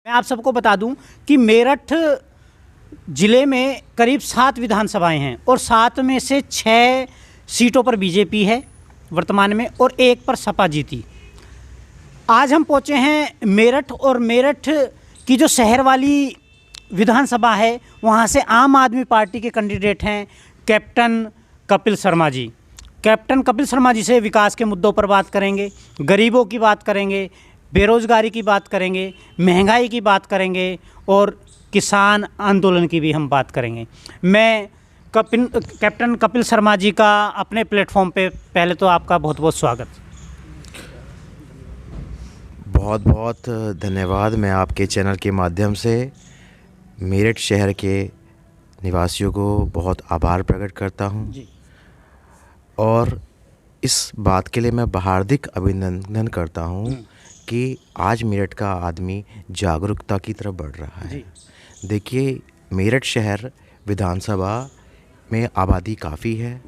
मैं आप सबको बता दूं कि मेरठ ज़िले में करीब 7 विधानसभाएं हैं और 7 में से 6 सीटों पर बीजेपी है वर्तमान में और 1 पर सपा जीती। आज हम पहुंचे हैं मेरठ और मेरठ की जो शहर वाली विधानसभा है वहां से आम आदमी पार्टी के कैंडिडेट हैं कैप्टन कपिल शर्मा जी। कैप्टन कपिल शर्मा जी से विकास के मुद्दों पर बात करेंगे, गरीबों की बात करेंगे, बेरोज़गारी की बात करेंगे, महंगाई की बात करेंगे और किसान आंदोलन की भी हम बात करेंगे। मैं कैप्टन कपिल शर्मा जी का अपने प्लेटफॉर्म पे पहले तो आपका बहुत बहुत स्वागत। बहुत बहुत धन्यवाद। मैं आपके चैनल के माध्यम से मेरठ शहर के निवासियों को बहुत आभार प्रकट करता हूं जी। और इस बात के लिए मैं हार्दिक अभिनंदन करता हूं कि आज मेरठ का आदमी जागरूकता की तरफ बढ़ रहा है। देखिए, मेरठ शहर विधानसभा में आबादी काफ़ी है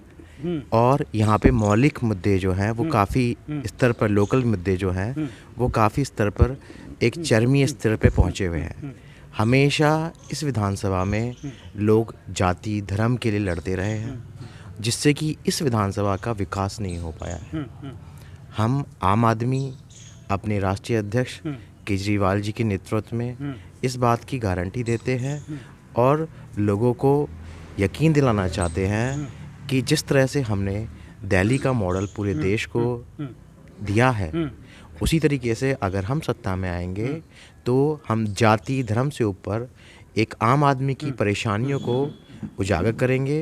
और यहाँ पे मौलिक मुद्दे जो हैं वो काफ़ी स्तर पर, लोकल मुद्दे जो हैं वो काफ़ी स्तर पर एक चरमी स्तर पे पहुँचे हुए हैं। हमेशा इस विधानसभा में लोग जाति धर्म के लिए लड़ते रहे हैं, जिससे कि इस विधानसभा का विकास नहीं हो पाया है। हम आम आदमी अपने राष्ट्रीय अध्यक्ष केजरीवाल जी के नेतृत्व में इस बात की गारंटी देते हैं और लोगों को यकीन दिलाना चाहते हैं कि जिस तरह से हमने दिल्ली का मॉडल पूरे देश को दिया है, उसी तरीके से अगर हम सत्ता में आएंगे तो हम जाति धर्म से ऊपर एक आम आदमी की परेशानियों को उजागर करेंगे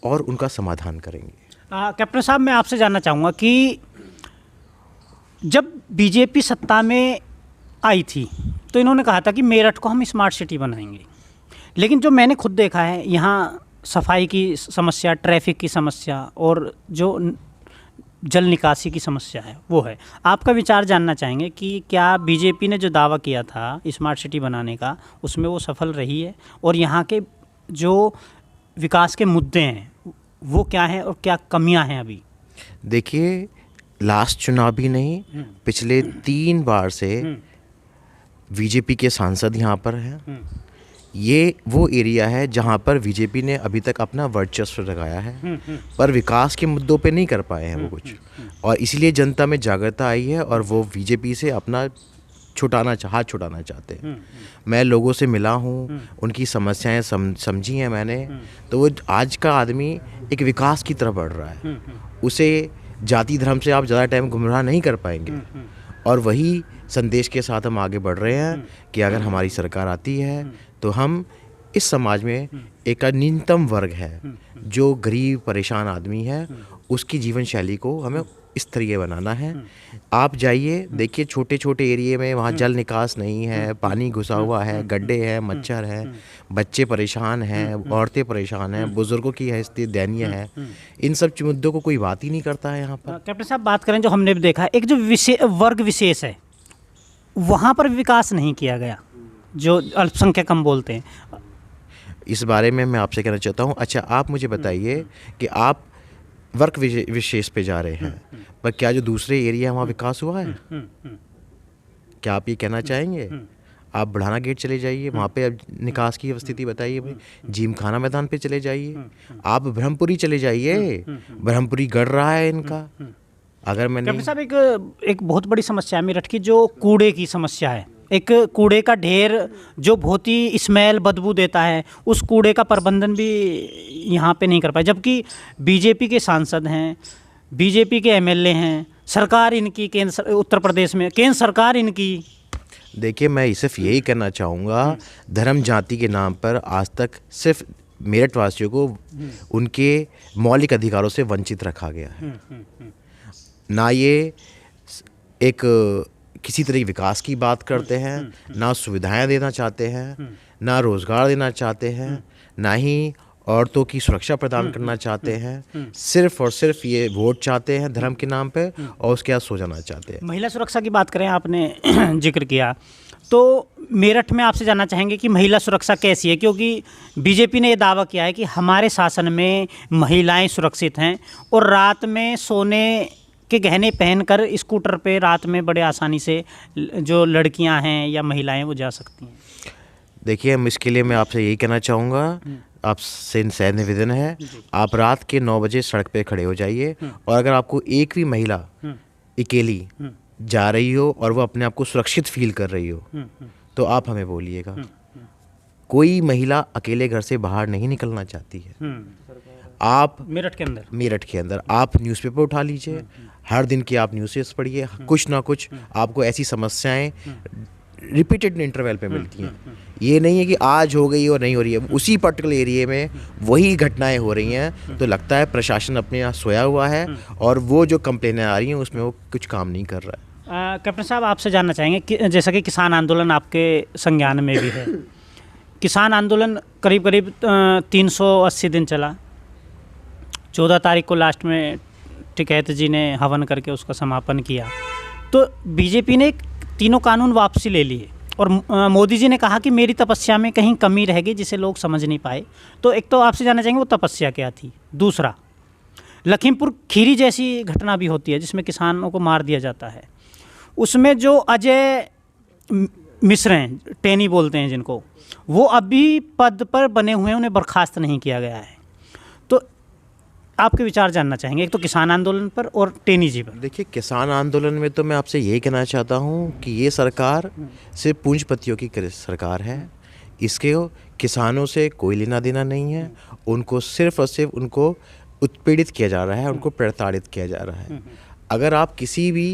और उनका समाधान करेंगे। कैप्टन साहब, मैं आपसे जानना चाहूँगा कि जब बीजेपी सत्ता में आई थी तो इन्होंने कहा था कि मेरठ को हम स्मार्ट सिटी बनाएंगे, लेकिन जो मैंने खुद देखा है यहाँ सफाई की समस्या, ट्रैफिक की समस्या और जो जल निकासी की समस्या है वो है। आपका विचार जानना चाहेंगे कि क्या बीजेपी ने जो दावा किया था स्मार्ट सिटी बनाने का उसमें वो सफल रही है और यहाँ के जो विकास के मुद्दे हैं वो क्या हैं और क्या कमियां हैं अभी? देखिए, लास्ट चुनाव भी नहीं, पिछले 3 बार से बीजेपी के सांसद यहाँ पर हैं। ये वो एरिया है जहाँ पर बीजेपी ने अभी तक अपना वर्चस्व लगाया है, पर विकास के मुद्दों पे नहीं कर पाए हैं वो कुछ, और इसलिए जनता में जागरूकता आई है और वो बीजेपी से अपना हाथ छुटाना चाहते हैं। मैं लोगों से मिला हूँ, उनकी समस्याएं समझी हैं मैंने, तो वो आज का आदमी एक विकास की तरफ बढ़ रहा है। उसे जाति धर्म से आप ज़्यादा टाइम गुमराह नहीं कर पाएंगे और वही संदेश के साथ हम आगे बढ़ रहे हैं कि अगर हमारी सरकार आती है तो हम इस समाज में एक न्यूनतम वर्ग है जो गरीब परेशान आदमी है, उसकी जीवन शैली को हमें इस तरीके बनाना है। आप जाइए, देखिए छोटे छोटे एरिया में वहाँ जल निकास नहीं है, पानी घुसा हुआ है, गड्ढे हैं, मच्छर हैं, बच्चे परेशान हैं, औरतें परेशान हैं, बुजुर्गों की स्थिति दयनीय है। इन सब मुद्दों को कोई बात ही नहीं करता है यहाँ पर। कैप्टन साहब, बात करें जो हमने भी देखा है, एक जो वर्ग विशेष है वहाँ पर विकास नहीं किया गया, जो अल्पसंख्यक हम बोलते हैं। इस बारे में मैं आपसे कहना चाहता हूँ। अच्छा, आप मुझे बताइए कि आप वर्ग विशेष पे जा रहे हैं, पर क्या जो दूसरे एरिया वहाँ विकास हुआ है? क्या आप ये कहना चाहेंगे? आप बढ़ाना गेट चले जाइए, वहाँ पे अब निकास की स्थिति बताइए भाई। जिमखाना मैदान पे चले जाइए, आप ब्रह्मपुरी चले जाइए, ब्रह्मपुरी गढ़ रहा है इनका। अगर मैंने कैप्टन साहब, एक बहुत बड़ी समस्या है मेरठ की, जो कूड़े की समस्या है। एक कूड़े का ढेर जो बहुत ही स्मेल बदबू देता है, उस कूड़े का प्रबंधन भी यहाँ पे नहीं कर पाए, जबकि बीजेपी के सांसद हैं, बीजेपी के एमएलए हैं, सरकार इनकी उत्तर प्रदेश में केंद्र सरकार इनकी। देखिए, मैं सिर्फ यही कहना चाहूँगा, धर्म जाति के नाम पर आज तक सिर्फ मेरठ वासियों को उनके मौलिक अधिकारों से वंचित रखा गया है। ना ये एक किसी तरह की विकास की बात करते हैं, ना सुविधाएं देना चाहते हैं, ना रोज़गार देना चाहते हैं, ना ही औरतों की सुरक्षा प्रदान करना चाहते हैं। सिर्फ और सिर्फ ये वोट चाहते हैं धर्म के नाम पे और उसके बाद सो जाना चाहते हैं। महिला सुरक्षा की बात करें, आपने जिक्र किया, तो मेरठ में आपसे जानना चाहेंगे कि महिला सुरक्षा कैसी है, क्योंकि बीजेपी ने ये दावा किया है कि हमारे शासन में महिलाएं सुरक्षित हैं और रात में सोने के गहने पहनकर स्कूटर पे रात में बड़े आसानी से जो लड़कियां हैं या महिलाएं वो जा सकती हैं? देखिए, हम इसके लिए मैं आपसे यही कहना चाहूँगा, आपसे निवेदन है, आप रात के 9 बजे सड़क पे खड़े हो जाइए, और अगर आपको एक भी महिला अकेली जा रही हो और वो अपने आप को सुरक्षित फील कर रही हो तो आप हमें बोलिएगा। कोई महिला अकेले घर से बाहर नहीं निकलना चाहती है। आप मेरठ के अंदर आप न्यूज़पेपर उठा लीजिए, हर दिन की आप न्यूज़ेस पढ़िए, कुछ ना कुछ आपको ऐसी समस्याएं रिपीटेड इंटरवल पे मिलती हैं। ये नहीं है कि आज हो गई और नहीं हो रही है, उसी पर्टिकुलर एरिया में वही घटनाएं हो रही हैं। तो लगता है प्रशासन अपने यहाँ सोया हुआ है और वो जो कंप्लेनें आ रही हैं उसमें वो कुछ काम नहीं कर रहा है। कैप्टन साहब, आपसे जानना चाहेंगे कि जैसा कि किसान आंदोलन आपके संज्ञान में भी है, किसान आंदोलन करीब करीब 380 दिन चला। 14 तारीख को लास्ट में टिकैत जी ने हवन करके उसका समापन किया। तो बीजेपी ने तीनों कानून वापसी ले लिए और मोदी जी ने कहा कि मेरी तपस्या में कहीं कमी रह गई जिसे लोग समझ नहीं पाए। तो एक तो आपसे जानना चाहेंगे वो तपस्या क्या थी। दूसरा, लखीमपुर खीरी जैसी घटना भी होती है जिसमें किसानों को मार दिया जाता है, उसमें जो अजय मिश्र हैं, टेनी बोलते हैं जिनको, वो अभी पद पर बने हुए हैं, उन्हें बर्खास्त नहीं किया गया है। तो आपके विचार जानना चाहेंगे, एक तो किसान आंदोलन पर और टेनी जी पर। देखिए, किसान आंदोलन में तो मैं आपसे यही कहना चाहता हूँ कि ये सरकार सिर्फ पूंजीपतियों की सरकार है। इसके किसानों से कोई लेना देना नहीं है। उनको सिर्फ और सिर्फ उनको उत्पीड़ित किया जा रहा है, उनको प्रताड़ित किया जा रहा है। अगर आप किसी भी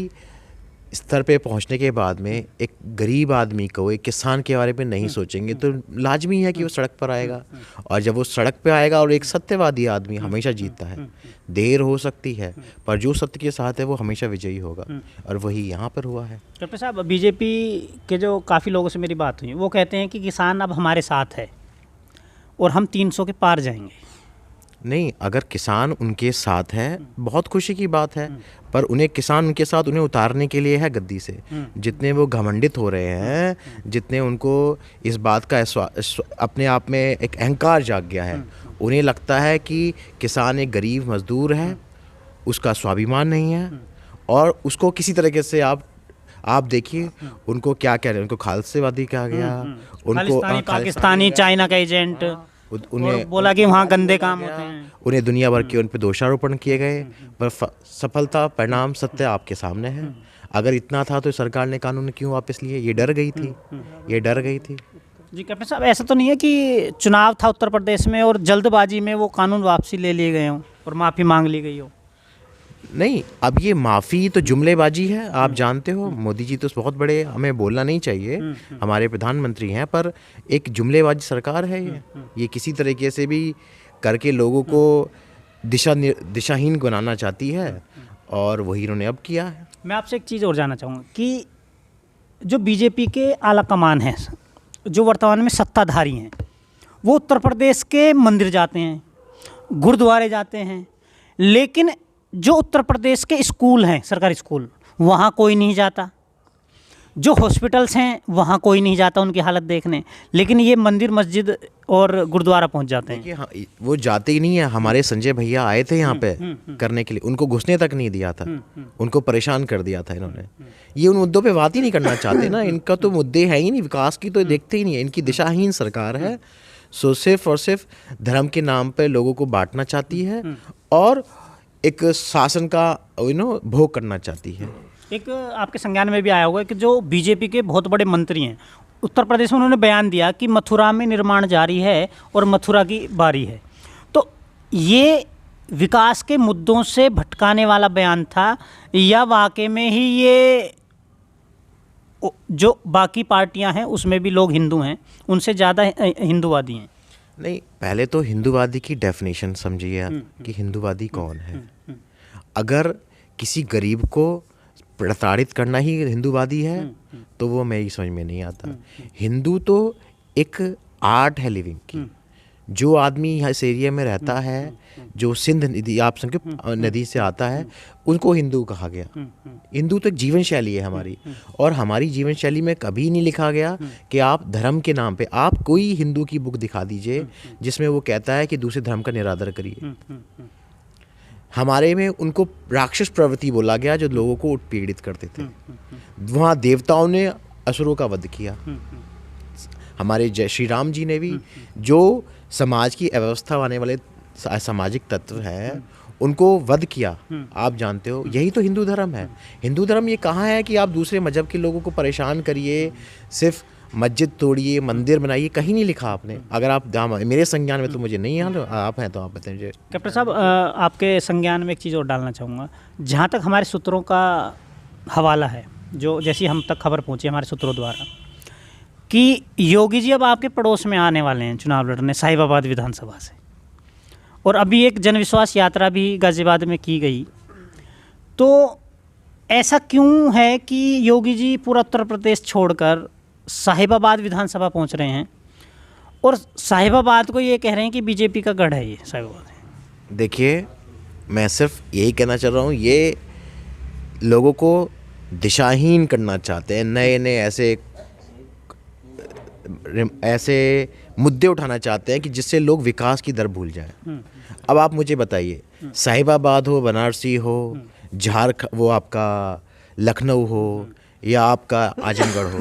स्तर पे पहुंचने के बाद में एक गरीब आदमी को, एक किसान के बारे में नहीं सोचेंगे तो लाजमी है कि वो सड़क पर आएगा। और जब वो सड़क पे आएगा, और एक सत्यवादी आदमी हमेशा जीतता है, देर हो सकती है पर जो सत्य के साथ है वो हमेशा विजयी होगा, और वही यहाँ पर हुआ है। कैप्टन साहब, बीजेपी के जो काफ़ी लोगों से मेरी बात हुई, वो कहते हैं कि किसान अब हमारे साथ है और हम 300 के पार जाएंगे। नहीं, अगर किसान उनके साथ है बहुत खुशी की बात है, पर उन्हें किसान उनके साथ उन्हें उतारने के लिए है गद्दी से। जितने वो घमंडित हो रहे हैं, जितने उनको इस बात का अपने आप में एक अहंकार जाग गया है, उन्हें लगता है कि किसान एक गरीब मजदूर है, उसका स्वाभिमान नहीं है, और उसको किसी तरीके से आप देखिए उनको क्या कह रहे हैं, उनको खालिस्तानी कहा गया, उनको पाकिस्तानी, चाइना का एजेंट, उन्हें बोला कि वहाँ गंदे काम होते हैं, उन्हें दुनिया भर के उन पर दोषारोपण किए गए। पर सफलता परिणाम सत्य आपके सामने है। अगर इतना था तो सरकार ने कानून क्यों वापस लिए? ये डर गई थी, ये डर गई थी। जी कैप्टन साहब, ऐसा तो नहीं है कि चुनाव था उत्तर प्रदेश में और जल्दबाजी में वो कानून वापसी ले लिए गए हों और माफ़ी मांग ली गई हो? नहीं, अब ये माफ़ी तो जुमलेबाजी है। आप जानते हो मोदी जी तो बहुत बड़े, हमें बोलना नहीं चाहिए, हमारे प्रधानमंत्री हैं, पर एक जुमलेबाजी सरकार है ये किसी तरीके से भी करके लोगों को दिशाहीन बनाना चाहती है, और वही इन्होंने अब किया है। मैं आपसे एक चीज़ और जानना चाहूँगा कि जो बीजेपी के आला कमान हैं, जो वर्तमान में सत्ताधारी हैं, वो उत्तर प्रदेश के मंदिर जाते हैं, गुरुद्वारे जाते हैं, लेकिन जो उत्तर प्रदेश के स्कूल हैं, सरकारी स्कूल, वहाँ कोई नहीं जाता। जो हॉस्पिटल्स हैं वहाँ कोई नहीं जाता उनकी हालत देखने, लेकिन ये मंदिर, मस्जिद और गुरुद्वारा पहुँच जाते हैं। हाँ, वो जाते ही नहीं है। हमारे संजय भैया आए थे यहाँ पे करने के लिए, उनको घुसने तक नहीं दिया था, उनको परेशान कर दिया था इन्होंने। ये उन मुद्दों पे बात ही नहीं करना चाहते ना, इनका तो मुद्दे है ही नहीं, विकास की तो देखते ही नहीं है। इनकी दिशाहीन सरकार है, सो सिर्फ और सिर्फ धर्म के नाम पे लोगों को बांटना चाहती है और एक शासन का भोग करना चाहती है। एक आपके संज्ञान में भी आया होगा कि जो बीजेपी के बहुत बड़े मंत्री हैं उत्तर प्रदेश में, उन्होंने बयान दिया कि मथुरा में निर्माण जारी है और मथुरा की बारी है। तो ये विकास के मुद्दों से भटकाने वाला बयान था, या वाकई में ही ये जो बाकी पार्टियां हैं उसमें भी लोग हिंदू हैं, उनसे ज़्यादा हिंदूवादी हैं? नहीं, पहले तो हिंदूवादी की डेफिनेशन समझिए आप कि हिंदूवादी कौन है। अगर किसी गरीब को प्रताड़ित करना ही हिंदूवादी है तो वो मेरी समझ में नहीं आता। हिंदू तो एक आर्ट है लिविंग की। जो आदमी यहाँ इस एरिया में रहता है, जो सिंध नदी, आप समझो नदी से आता है, उनको हिंदू कहा गया। हिंदू तो एक जीवन शैली है हमारी, और हमारी जीवन शैली में कभी नहीं लिखा गया कि आप धर्म के नाम पे, आप कोई हिंदू की बुक दिखा दीजिए जिसमें वो कहता है कि दूसरे धर्म का निरादर करिए। हमारे में उनको राक्षस प्रवृत्ति बोला गया जो लोगों को उत्पीड़ित करते थे। वहाँ देवताओं ने असुरों का वध किया। हमारे जय श्री राम जी ने भी जो समाज की अव्यवस्था आने वाले सामाजिक तत्व हैं उनको वध किया। आप जानते हो यही तो हिंदू धर्म है। हिंदू धर्म ये कहाँ है कि आप दूसरे मजहब के लोगों को परेशान करिए, सिर्फ मस्जिद तोड़िए, मंदिर बनाइए, कहीं नहीं लिखा आपने। अगर आप मेरे संज्ञान में तो मुझे नहीं है, आप हैं तो आप बताइए मुझे। कैप्टन साहब, आपके संज्ञान में एक चीज़ और डालना चाहूँगा। जहाँ तक हमारे सूत्रों का हवाला है, जो जैसी हम तक खबर पहुँची हमारे सूत्रों द्वारा, कि योगी जी अब आपके पड़ोस में आने वाले हैं चुनाव लड़ने साहिबाबाद विधानसभा से, और अभी एक जनविश्वास यात्रा भी गाज़ियाबाद में की गई। तो ऐसा क्यों है कि योगी जी पूरा उत्तर प्रदेश छोड़कर साहिबाबाद विधानसभा पहुंच रहे हैं, और साहिबाबाद को ये कह रहे हैं कि बीजेपी का गढ़ है ये साहिबाबाद? देखिए, मैं सिर्फ यही कहना चाह रहा हूँ, ये लोगों को दिशाहीन करना चाहते हैं। नए नए ऐसे मुद्दे उठाना चाहते हैं कि जिससे लोग विकास की दर भूल जाएं। अब आप मुझे बताइए, साहिबाबाद हो, बनारसी हो, झारखंड वो आपका लखनऊ हो या आपका आजमगढ़ हो,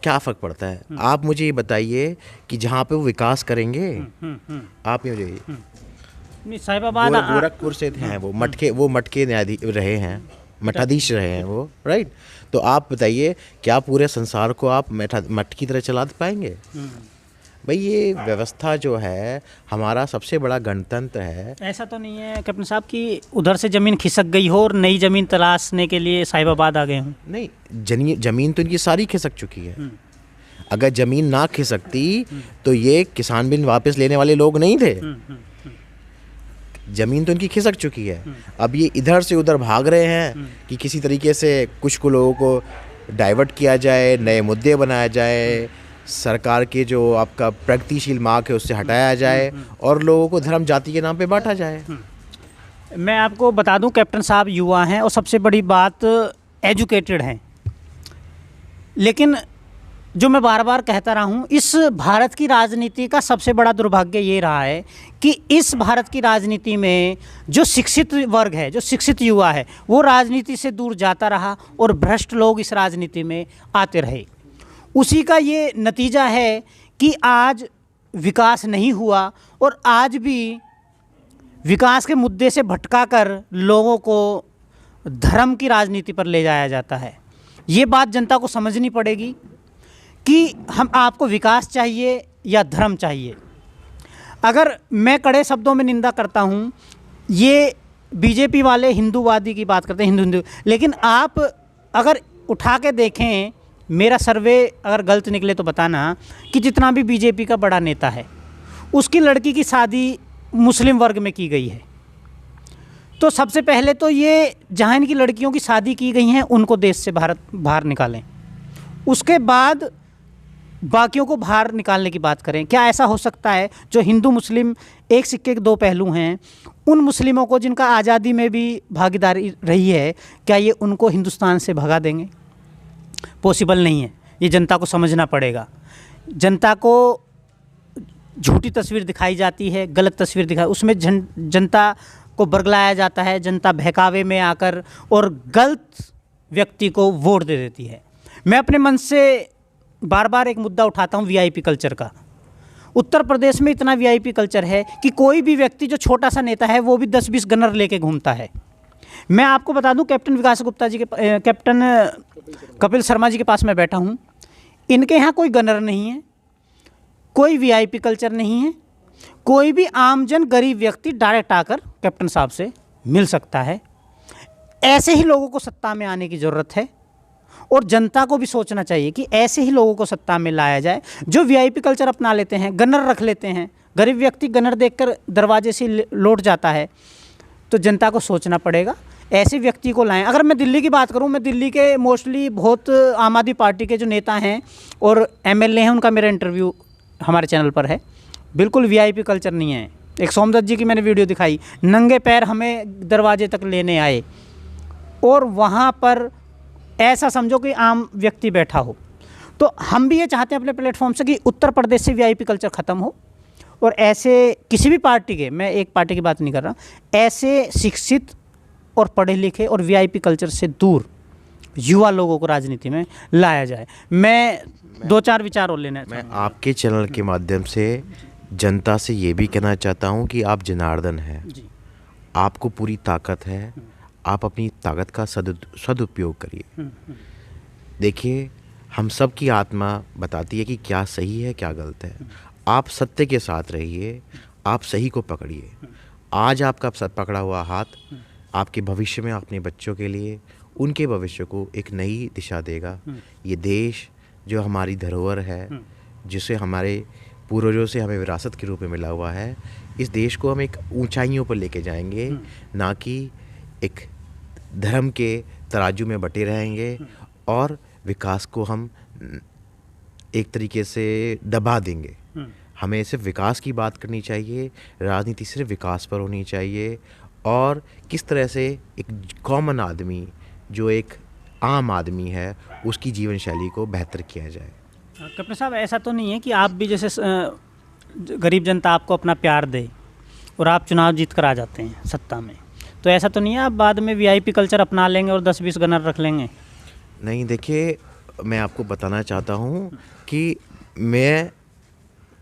क्या फ़र्क पड़ता है? आप मुझे ये बताइए कि जहाँ पे वो विकास करेंगे, आप ये मुझे साहिबाबाद गोरखपुर से हैं, वो मटके न्यायाधीश रहे हैं, मठाधीश रहे हैं वो, राइट? तो आप बताइए क्या पूरे संसार को आप मठ की तरह चला पाएंगे? भाई, ये व्यवस्था जो है हमारा सबसे बड़ा गणतंत्र है। ऐसा तो नहीं है कैप्टन साहब कि उधर से ज़मीन खिसक गई हो और नई ज़मीन तलाशने के लिए साहिबाबाद आ गए हों? नहीं, ज़मीन तो इनकी सारी खिसक चुकी है। अगर ज़मीन ना खिसकती तो ये किसान बिल वापस लेने वाले लोग नहीं थे। ज़मीन तो इनकी खिसक चुकी है। अब ये इधर से उधर भाग रहे हैं कि किसी तरीके से कुछ लोगों को डाइवर्ट किया जाए, नए मुद्दे बनाया जाए, सरकार के जो आपका प्रगतिशील मार्ग है उससे हटाया जाए और लोगों को धर्म जाति के नाम पे बांटा जाए। मैं आपको बता दूं, कैप्टन साहब युवा हैं और सबसे बड़ी बात एजुकेटेड हैं, लेकिन जो मैं बार बार कहता रहा हूँ, इस भारत की राजनीति का सबसे बड़ा दुर्भाग्य ये रहा है कि इस भारत की राजनीति में जो शिक्षित वर्ग है, जो शिक्षित युवा है, वो राजनीति से दूर जाता रहा और भ्रष्ट लोग इस राजनीति में आते रहे। उसी का ये नतीजा है कि आज विकास नहीं हुआ और आज भी विकास के मुद्दे से भटका कर लोगों को धर्म की राजनीति पर ले जाया जाता है। ये बात जनता को समझनी पड़ेगी कि हम आपको विकास चाहिए या धर्म चाहिए। अगर मैं कड़े शब्दों में निंदा करता हूँ, ये बीजेपी वाले हिंदूवादी की बात करते हैं, हिंदू, लेकिन आप अगर उठा के देखें, मेरा सर्वे अगर गलत निकले तो बताना, कि जितना भी बीजेपी का बड़ा नेता है उसकी लड़की की शादी मुस्लिम वर्ग में की गई है। तो सबसे पहले तो ये जहाँ इनकी लड़कियों की शादी की गई हैं उनको देश से बाहर निकालें, उसके बाद बाकियों को बाहर निकालने की बात करें। क्या ऐसा हो सकता है जो हिंदू मुस्लिम एक सिक्के के दो पहलू हैं, उन मुस्लिमों को जिनका आज़ादी में भी भागीदारी रही है, क्या ये उनको हिंदुस्तान से भगा देंगे? पॉसिबल नहीं है। ये जनता को समझना पड़ेगा। जनता को झूठी तस्वीर दिखाई जाती है, गलत तस्वीर दिखाई, उसमें जनता को बरगलाया जाता है, जनता बहकावे में आकर और गलत व्यक्ति को वोट दे देती है। मैं अपने मन से बार बार एक मुद्दा उठाता हूँ, वीआईपी कल्चर का। उत्तर प्रदेश में इतना वीआईपी कल्चर है कि कोई भी व्यक्ति जो छोटा सा नेता है वो भी 10-20 गनर लेके घूमता है। मैं आपको बता दूं, कैप्टन विकास गुप्ता जी के कैप्टन कपिल शर्मा जी के पास मैं बैठा हूं, इनके यहाँ कोई गनर नहीं है, कोई वीआईपी कल्चर नहीं है, कोई भी आमजन गरीब व्यक्ति डायरेक्ट आकर कैप्टन साहब से मिल सकता है। ऐसे ही लोगों को सत्ता में आने की ज़रूरत है और जनता को भी सोचना चाहिए कि ऐसे ही लोगों को सत्ता में लाया जाए जो वीआईपी कल्चर अपना लेते हैं, गनर रख लेते हैं। गरीब व्यक्ति गनर देखकर दरवाजे से लौट जाता है। तो जनता को सोचना पड़ेगा, ऐसे व्यक्ति को लाएं। अगर मैं दिल्ली की बात करूं, मैं दिल्ली के मोस्टली बहुत आम आदमी पार्टी के जो नेता हैं और एमएलए हैं, उनका मेरा इंटरव्यू हमारे चैनल पर है। बिल्कुल वीआईपी कल्चर नहीं है। एक सोमदत्त जी की मैंने वीडियो दिखाई, नंगे पैर हमें दरवाजे तक लेने आए और वहाँ पर ऐसा समझो कि आम व्यक्ति बैठा हो। तो हम भी ये चाहते हैं अपने प्लेटफॉर्म से कि उत्तर प्रदेश से वीआईपी कल्चर ख़त्म हो और ऐसे किसी भी पार्टी के, मैं एक पार्टी की बात नहीं कर रहा, ऐसे शिक्षित और पढ़े लिखे और वीआईपी कल्चर से दूर युवा लोगों को राजनीति में लाया जाए। मैं 2-4 विचार और लेना मैं आपके चैनल के माध्यम से जनता से ये भी कहना चाहता हूँ कि आप जनार्दन हैं, जी। आपको पूरी ताकत है, आप अपनी ताकत का सदुपयोग करिए। देखिए, हम सब की आत्मा बताती है कि क्या सही है क्या गलत है। आप सत्य के साथ रहिए, आप सही को पकड़िए। आज आपका पकड़ा हुआ हाथ आपके भविष्य में अपने बच्चों के लिए, उनके भविष्य को एक नई दिशा देगा। ये देश जो हमारी धरोहर है, जिसे हमारे पूर्वजों से हमें विरासत के रूप में मिला हुआ है, इस देश को हम एक ऊंचाइयों पर लेके जाएंगे, ना कि एक धर्म के तराजू में बटे रहेंगे और विकास को हम एक तरीके से दबा देंगे। हमें सिर्फ विकास की बात करनी चाहिए, राजनीति सिर्फ विकास पर होनी चाहिए, और किस तरह से एक कॉमन आदमी, जो एक आम आदमी है, उसकी जीवन शैली को बेहतर किया जाए। कैप्टन साहब, ऐसा तो नहीं है कि आप भी जैसे गरीब जनता आपको अपना प्यार दे और आप चुनाव जीत कर आ जाते हैं सत्ता में, तो ऐसा तो नहीं है आप बाद में वीआईपी कल्चर अपना लेंगे और 10-20 गनर रख लेंगे? नहीं, देखिए, मैं आपको बताना चाहता हूँ कि मैं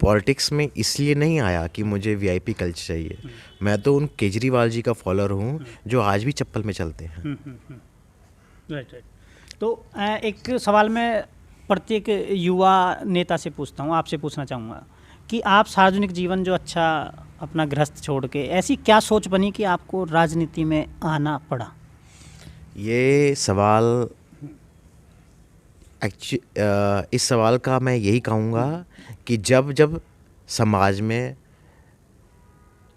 पॉलिटिक्स में इसलिए नहीं आया कि मुझे वीआईपी कल्चर चाहिए। मैं तो उन केजरीवाल जी का फॉलोअर हूँ जो आज भी चप्पल में चलते हैं। राइट। तो एक सवाल मैं प्रत्येक युवा नेता से पूछता हूँ, आपसे पूछना चाहूँगा कि आप सार्वजनिक जीवन जो अच्छा अपना गृहस्थ छोड़ के, ऐसी क्या सोच बनी कि आपको राजनीति में आना पड़ा? ये सवाल इस सवाल का मैं यही कहूँगा कि जब जब समाज में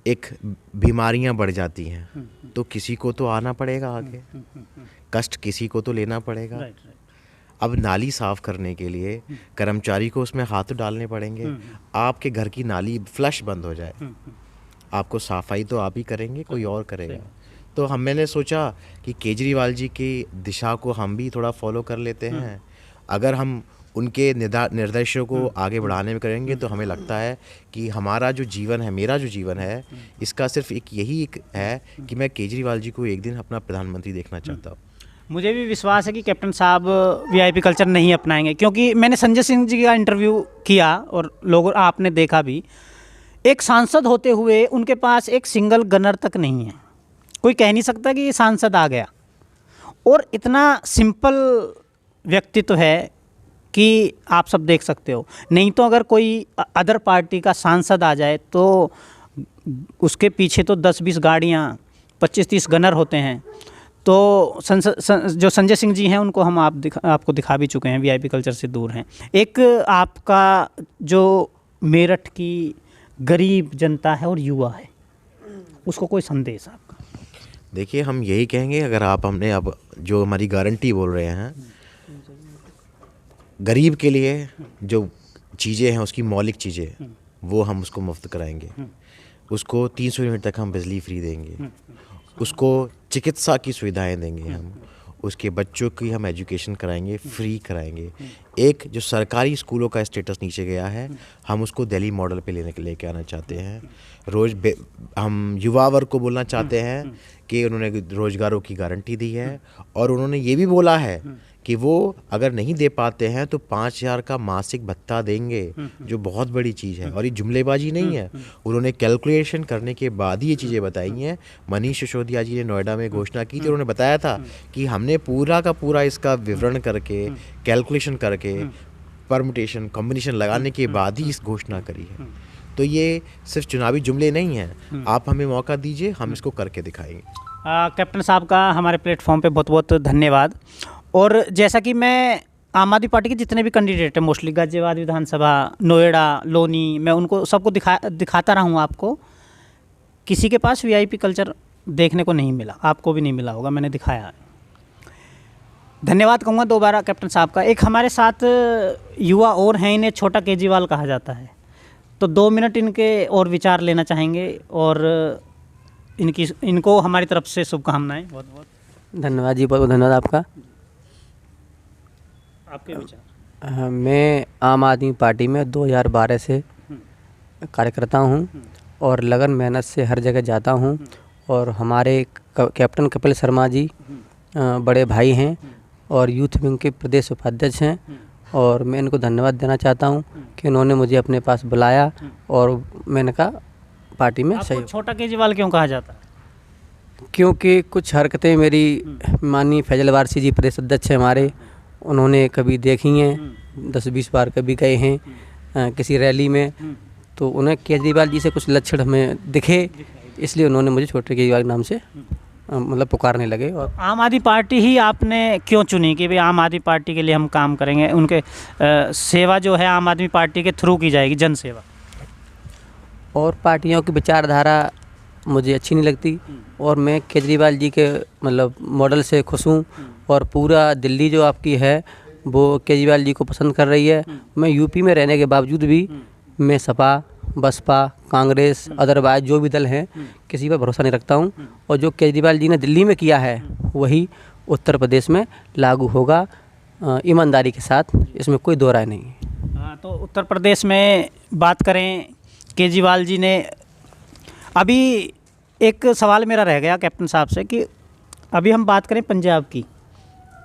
एक बीमारियां बढ़ जाती हैं तो किसी को तो आना पड़ेगा आगे, कष्ट किसी को तो लेना पड़ेगा। अब नाली साफ़ करने के लिए कर्मचारी को उसमें हाथ तो डालने पड़ेंगे। आपके घर की नाली फ्लश बंद हो जाए, आपको सफाई तो आप ही करेंगे, कोई और करेगा? तो मैंने सोचा कि केजरीवाल जी की दिशा को हम भी थोड़ा फॉलो कर लेते हैं। अगर हम उनके निर्देशों को आगे बढ़ाने में करेंगे तो हमें लगता है कि हमारा जो जीवन है, मेरा जो जीवन है, इसका सिर्फ एक है कि मैं केजरीवाल जी को एक दिन अपना प्रधानमंत्री देखना चाहता हूँ। मुझे भी विश्वास है कि कैप्टन साहब वीआईपी कल्चर नहीं अपनाएंगे, क्योंकि मैंने संजय सिंह जी का इंटरव्यू किया और लोगों आपने देखा भी, एक सांसद होते हुए उनके पास एक सिंगल गनर तक नहीं है। कोई कह नहीं सकता कि ये सांसद आ गया, और इतना सिंपल व्यक्तित्व है कि आप सब देख सकते हो। नहीं तो अगर कोई अदर पार्टी का सांसद आ जाए तो उसके पीछे तो 10-20 गाड़ियाँ, 25-30 गनर होते हैं। तो जो संजय सिंह जी हैं उनको हम आपको दिखा भी चुके हैं, वीआईपी कल्चर से दूर हैं। एक आपका जो मेरठ की गरीब जनता है और युवा है, उसको कोई संदेश आपका? देखिए, हम यही कहेंगे, अगर आप हमने अब जो हमारी गारंटी बोल रहे हैं, गरीब के लिए जो चीज़ें हैं, उसकी मौलिक चीज़ें, वो हम उसको मुफ्त कराएंगे। उसको 300 यूनिट तक हम बिजली फ्री देंगे, उसको चिकित्सा की सुविधाएं देंगे, हम उसके बच्चों की हम एजुकेशन कराएंगे, फ्री कराएंगे। एक जो सरकारी स्कूलों का स्टेटस नीचे गया है, हम उसको दिल्ली मॉडल पे लेके आना चाहते हैं। हम युवा वर्ग को बोलना चाहते हैं कि उन्होंने रोज़गारों की गारंटी दी है, और उन्होंने ये भी बोला है कि वो अगर नहीं दे पाते हैं तो 5,000 का मासिक भत्ता देंगे, जो बहुत बड़ी चीज़ है। और ये जुमलेबाजी नहीं है, उन्होंने कैलकुलेशन करने के बाद ही ये चीज़ें बताई हैं। मनीष सिसोदिया जी ने नोएडा में घोषणा की थी, उन्होंने बताया था कि हमने पूरा का पूरा इसका विवरण करके, कैलकुलेशन करके, परमुटेशन कॉम्बिनेशन लगाने के बाद ही इस घोषणा करी है। तो ये सिर्फ चुनावी जुमले नहीं हैं, आप हमें मौका दीजिए, हम इसको करके दिखाएंगे। कैप्टन साहब का हमारे प्लेटफॉर्म पे बहुत बहुत धन्यवाद। और जैसा कि मैं आम आदमी पार्टी के जितने भी कैंडिडेट हैं, मोस्टली गाजियाबाद विधानसभा, नोएडा, लोनी, मैं उनको सबको दिखाता रहा हूँ आपको। किसी के पास वीआईपी कल्चर देखने को नहीं मिला, आपको भी नहीं मिला होगा, मैंने दिखाया है। धन्यवाद कहूँगा दोबारा कैप्टन साहब का। एक हमारे साथ युवा और हैं, इन्हें छोटा केजरीवाल कहा जाता है, तो 2 मिनट इनके और विचार लेना चाहेंगे, और इनको हमारी तरफ से शुभकामनाएं। बहुत बहुत धन्यवाद जी, बहुत बहुत धन्यवाद आपका। आपके विचार? मैं आम आदमी पार्टी में 2012 से कार्यकर्ता हूँ और लगन मेहनत से हर जगह जाता हूँ। और हमारे कैप्टन कपिल शर्मा जी बड़े भाई हैं और यूथ विंग के प्रदेश उपाध्यक्ष हैं, और मैं इनको धन्यवाद देना चाहता हूँ कि उन्होंने मुझे अपने पास बुलाया और मैंने कहा पार्टी में आपको सहयोग। छोटा केजरीवाल क्यों कहा जाता है? क्योंकि कुछ हरकतें मेरी माननीय फैजल वारसी जी प्रदेश अध्यक्ष हैं हमारे, उन्होंने कभी देखी हैं, 10-20 बार कभी गए हैं किसी रैली में, तो उन्हें केजरीवाल जी से कुछ लक्षण हमें दिखे, इसलिए उन्होंने मुझे छोटे केजरीवाल के नाम से मतलब पुकारने लगे। और आम आदमी पार्टी ही आपने क्यों चुनी कि भाई आम आदमी पार्टी के लिए हम काम करेंगे, उनके सेवा जो है आम आदमी पार्टी के थ्रू की जाएगी, जन सेवा? और पार्टियों की विचारधारा मुझे अच्छी नहीं लगती, और मैं केजरीवाल जी के मतलब मॉडल से खुश हूँ, और पूरा दिल्ली जो आपकी है वो केजरीवाल जी को पसंद कर रही है। मैं यूपी में रहने के बावजूद भी मैं सपा, बसपा, कांग्रेस, अदरवाइज जो भी दल हैं किसी पर भरोसा नहीं रखता हूँ, और जो केजरीवाल जी ने दिल्ली में किया है वही उत्तर प्रदेश में लागू होगा ईमानदारी के साथ, इसमें कोई दो राय नहीं है। हाँ, तो उत्तर प्रदेश में बात करें, केजरीवाल जी ने अभी एक सवाल मेरा रह गया कैप्टन साहब से कि अभी हम बात करें पंजाब की,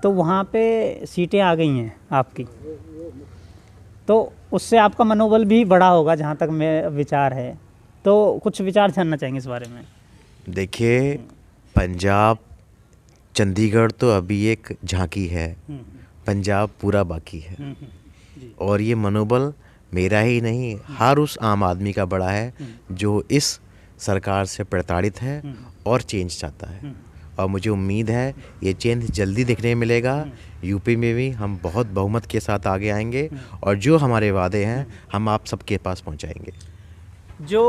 तो वहाँ पे सीटें आ गई हैं आपकी, तो उससे आपका मनोबल भी बढ़ा होगा जहाँ तक मैं विचार है, तो कुछ विचार जानना चाहेंगे इस बारे में। देखिए, पंजाब, चंडीगढ़ तो अभी एक झांकी है, पंजाब पूरा बाकी है, और ये मनोबल मेरा ही नहीं हर उस आम आदमी का बड़ा है जो इस सरकार से प्रताड़ित है और चेंज चाहता है। और मुझे उम्मीद है ये चेंज जल्दी देखने मिलेगा। यूपी में भी हम बहुत बहुमत के साथ आगे आएंगे, और जो हमारे वादे हैं हम आप सबके पास पहुंचाएंगे। जो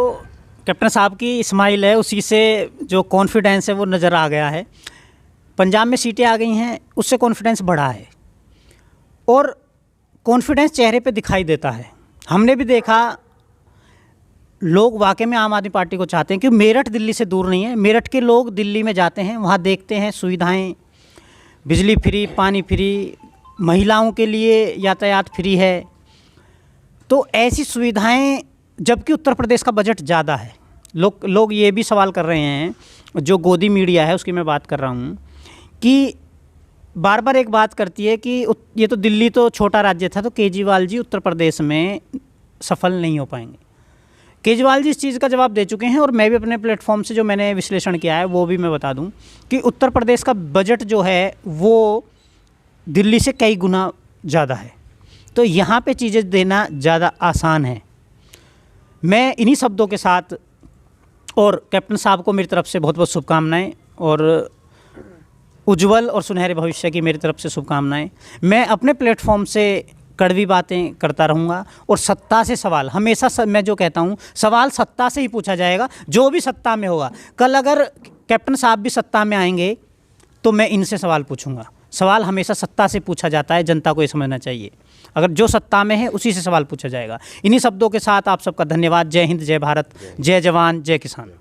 कैप्टन साहब की स्माइल है उसी से जो कॉन्फिडेंस है वो नज़र आ गया है। पंजाब में सीटें आ गई हैं, उससे कॉन्फिडेंस बढ़ा है, और कॉन्फिडेंस चेहरे पे दिखाई देता है। हमने भी देखा लोग वाकई में आम आदमी पार्टी को चाहते हैं, क्योंकि मेरठ दिल्ली से दूर नहीं है। मेरठ के लोग दिल्ली में जाते हैं, वहाँ देखते हैं सुविधाएं, बिजली फ्री, पानी फ्री, महिलाओं के लिए यातायात फ्री है, तो ऐसी सुविधाएं, जबकि उत्तर प्रदेश का बजट ज़्यादा है। लोग ये भी सवाल कर रहे हैं, जो गोदी मीडिया है उसकी मैं बात कर रहा हूँ, कि बार बार एक बात करती है कि ये तो दिल्ली तो छोटा राज्य था, तो केजरीवाल जी उत्तर प्रदेश में सफल नहीं हो पाएंगे। केजरीवाल जी इस चीज़ का जवाब दे चुके हैं, और मैं भी अपने प्लेटफॉर्म से जो मैंने विश्लेषण किया है वो भी मैं बता दूं कि उत्तर प्रदेश का बजट जो है वो दिल्ली से कई गुना ज़्यादा है, तो यहाँ पे चीज़ें देना ज़्यादा आसान है। मैं इन्हीं शब्दों के साथ, और कैप्टन साहब को मेरी तरफ से बहुत बहुत शुभकामनाएँ, और उज्जवल और सुनहरे भविष्य की मेरी तरफ से शुभकामनाएँ। मैं अपने प्लेटफॉर्म से कड़वी बातें करता रहूँगा, और सत्ता से सवाल हमेशा मैं जो कहता हूँ, सवाल सत्ता से ही पूछा जाएगा, जो भी सत्ता में होगा। कल अगर कैप्टन साहब भी सत्ता में आएंगे तो मैं इनसे सवाल पूछूंगा। सवाल हमेशा सत्ता से पूछा जाता है, जनता को ये समझना चाहिए। अगर जो सत्ता में है उसी से सवाल पूछा जाएगा। इन्हीं शब्दों के साथ आप सबका धन्यवाद। जय हिंद, जय भारत, जय जवान, जय किसान।